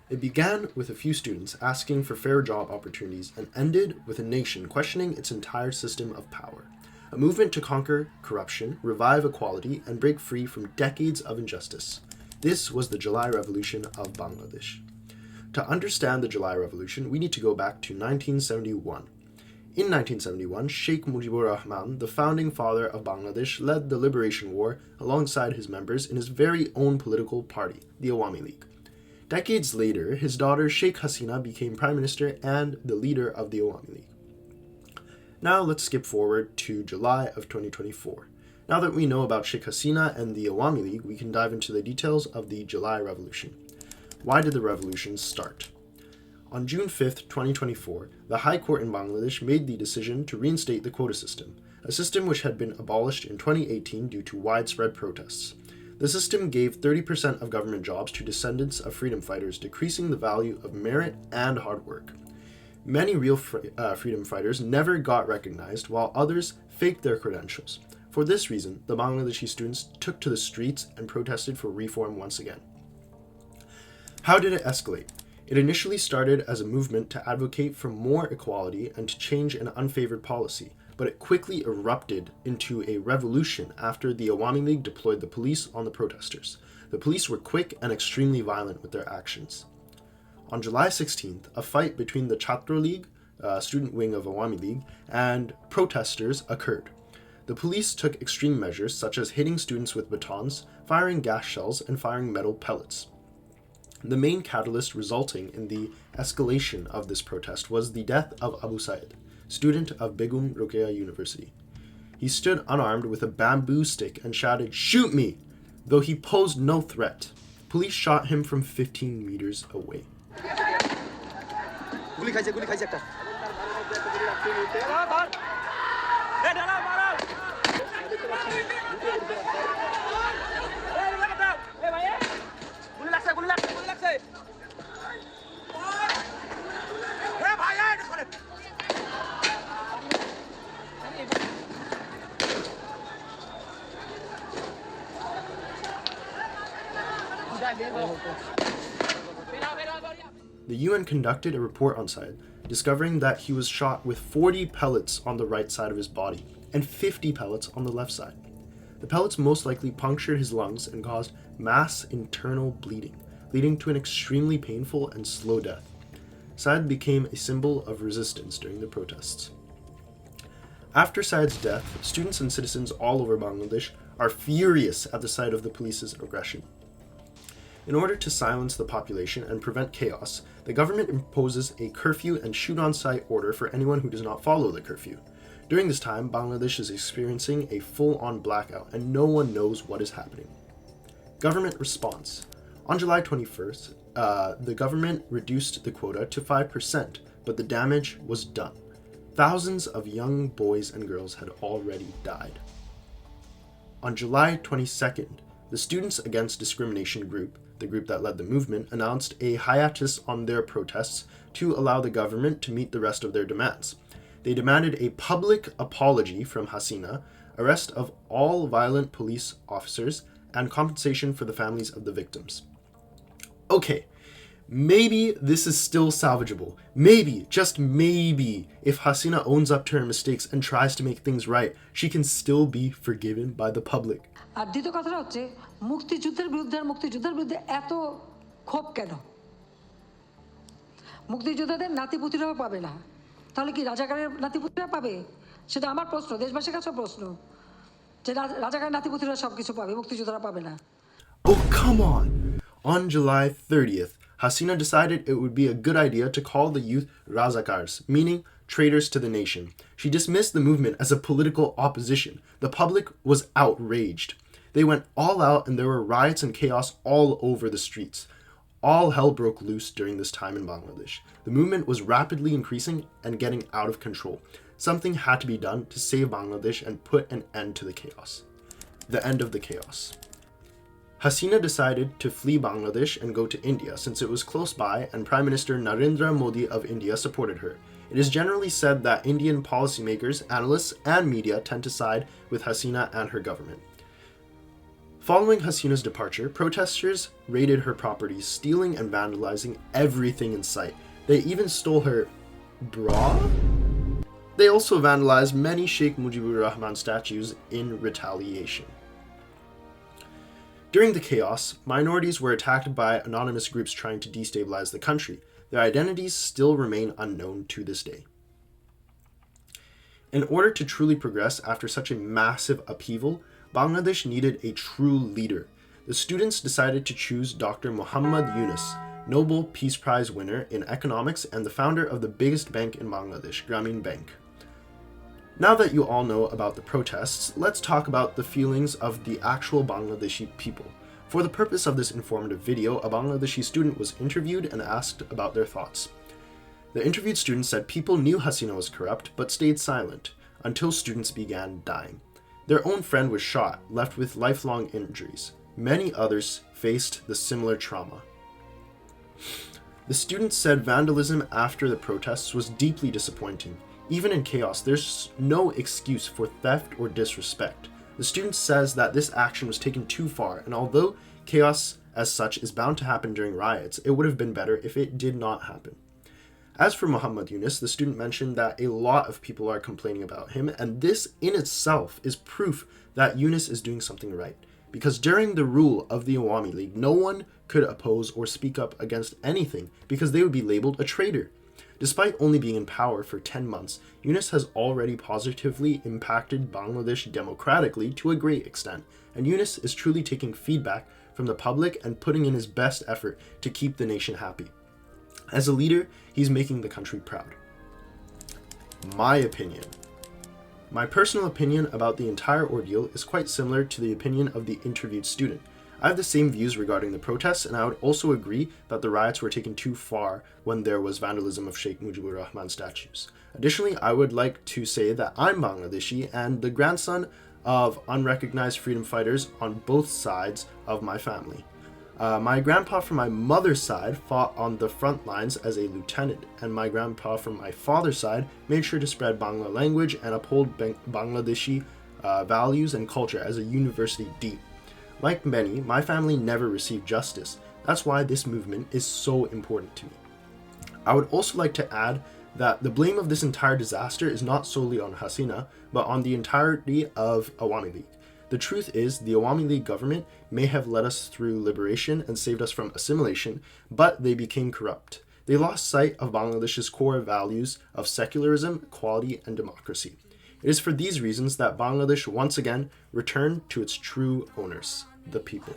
It began with a few students asking for fair job opportunities and ended with a nation questioning its entire system of power. A movement to conquer corruption, revive equality, and break free from decades of injustice. This was the July Revolution of Bangladesh. To understand the July Revolution, we need to go back to 1971. In 1971, Sheikh Mujibur Rahman, the founding father of Bangladesh, led the Liberation War alongside his members in his very own political party, the Awami League. Decades later, his daughter Sheikh Hasina became prime minister and the leader of the Awami League. Now let's skip forward to July of 2024. Now that we know about Sheikh Hasina and the Awami League, we can dive into the details of the July Revolution. Why did the revolution start? On June 5th, 2024, the High Court in Bangladesh made the decision to reinstate the quota system, a system which had been abolished in 2018 due to widespread protests. The system gave 30% of government jobs to descendants of freedom fighters, decreasing the value of merit and hard work. Many real freedom fighters never got recognized, while others faked their credentials. For this reason, the Bangladeshi students took to the streets and protested for reform once again. How did it escalate? It initially started as a movement to advocate for more equality and to change an unfavored policy, but it quickly erupted into a revolution after the Awami League deployed the police on the protesters. The police were quick and extremely violent with their actions. On July 16th, a fight between the Chhatra League, student wing of Awami League, and protesters occurred. The police took extreme measures such as hitting students with batons, firing gas shells, and firing metal pellets. The main catalyst resulting in the escalation of this protest was the death of Abu Said, student of Begum Rokeya University. He stood unarmed with a bamboo stick and shouted, "Shoot me!" though he posed no threat. Police shot him from 15 meters away. The UN conducted a report on Syed, discovering that he was shot with 40 pellets on the right side of his body and 50 pellets on the left side. The pellets most likely punctured his lungs and caused mass internal bleeding, leading to an extremely painful and slow death. Syed became a symbol of resistance during the protests. After Syed's death, students and citizens all over Bangladesh are furious at the sight of the police's aggression. In order to silence the population and prevent chaos, the government imposes a curfew and shoot-on-sight order for anyone who does not follow the curfew. During this time, Bangladesh is experiencing a full-on blackout and no one knows what is happening. Government response. On July 21st, the government reduced the quota to 5%, but the damage was done. Thousands of young boys and girls had already died. On July 22nd, the Students Against Discrimination group, the group that led the movement, announced a hiatus on their protests to allow the government to meet the rest of their demands. They demanded a public apology from Hasina, arrest of all violent police officers, and compensation for the families of the victims. Okay, maybe this is still salvageable. Maybe, just maybe, if Hasina owns up to her mistakes and tries to make things right, she can still be forgiven by the public. আর দ্বিতীয় কথাটা হচ্ছে মুক্তিযুদ্ধের বিরুদ্ধে এত ক্ষোভ কেন? মুক্তিযোদ্ধাদের নাতিপুতিরাও পাবে না, তাহলে কি রাজাকারের নাতিপুতিরা পাবে? সেটা আমার প্রশ্ন, দেশবাসীর কাছে প্রশ্ন, যে রাজাকারের নাতিপুতিরা সবকিছু পাবে, মুক্তিযোদ্ধারা পাবে না। Oh, come on! On July 30th, Hasina decided it would be a good idea to call the youth Razakars, meaning traitors to the nation. She dismissed the movement as a political opposition. The public was outraged. They went all out and there were riots and chaos all over the streets. All hell broke loose during this time in Bangladesh. The movement was rapidly increasing and getting out of control. Something had to be done to save Bangladesh and put an end to the chaos. The end of the chaos. Hasina decided to flee Bangladesh and go to India since it was close by and Prime Minister Narendra Modi of India supported her. It is generally said that Indian policymakers, analysts, and media tend to side with Hasina and her government. Following Hasina's departure, protesters raided her properties, stealing and vandalizing everything in sight. They even stole her bra? They also vandalized many Sheikh Mujibur Rahman statues in retaliation. During the chaos, minorities were attacked by anonymous groups trying to destabilize the country. Their identities still remain unknown to this day. In order to truly progress after such a massive upheaval, Bangladesh needed a true leader. The students decided to choose Dr. Muhammad Yunus, Nobel Peace Prize winner in economics and the founder of the biggest bank in Bangladesh, Grameen Bank. Now that you all know about the protests, let's talk about the feelings of the actual Bangladeshi people. For the purpose of this informative video, a Bangladeshi student was interviewed and asked about their thoughts. The interviewed student said people knew Hasina was corrupt, but stayed silent, until students began dying. Their own friend was shot, left with lifelong injuries. Many others faced the similar trauma. The student said vandalism after the protests was deeply disappointing. Even in chaos, there's no excuse for theft or disrespect. The student says that this action was taken too far, and although chaos as such is bound to happen during riots, it would have been better if it did not happen. As for Muhammad Yunus, the student mentioned that a lot of people are complaining about him, and this in itself is proof that Yunus is doing something right. Because during the rule of the Awami League, no one could oppose or speak up against anything because they would be labeled a traitor. Despite only being in power for 10 months, Yunus has already positively impacted Bangladesh democratically to a great extent, and Yunus is truly taking feedback from the public and putting in his best effort to keep the nation happy. As a leader, he's making the country proud. My opinion. My personal opinion about the entire ordeal is quite similar to the opinion of the interviewed student. I have the same views regarding the protests, and I would also agree that the riots were taken too far when there was vandalism of Sheikh Mujibur Rahman statues. Additionally, I would like to say that I'm Bangladeshi and the grandson of unrecognized freedom fighters on both sides of my family. My grandpa from my mother's side fought on the front lines as a lieutenant, and my grandpa from my father's side made sure to spread Bangla language and uphold Bangladeshi values and culture as a university dean. Like many, my family never received justice. That's why this movement is so important to me. I would also like to add that the blame of this entire disaster is not solely on Hasina, but on the entirety of Awami League. The truth is, the Awami League government may have led us through liberation and saved us from assimilation, but they became corrupt. They lost sight of Bangladesh's core values of secularism, equality, and democracy. It is for these reasons that Bangladesh once again returned to its true owners, the people.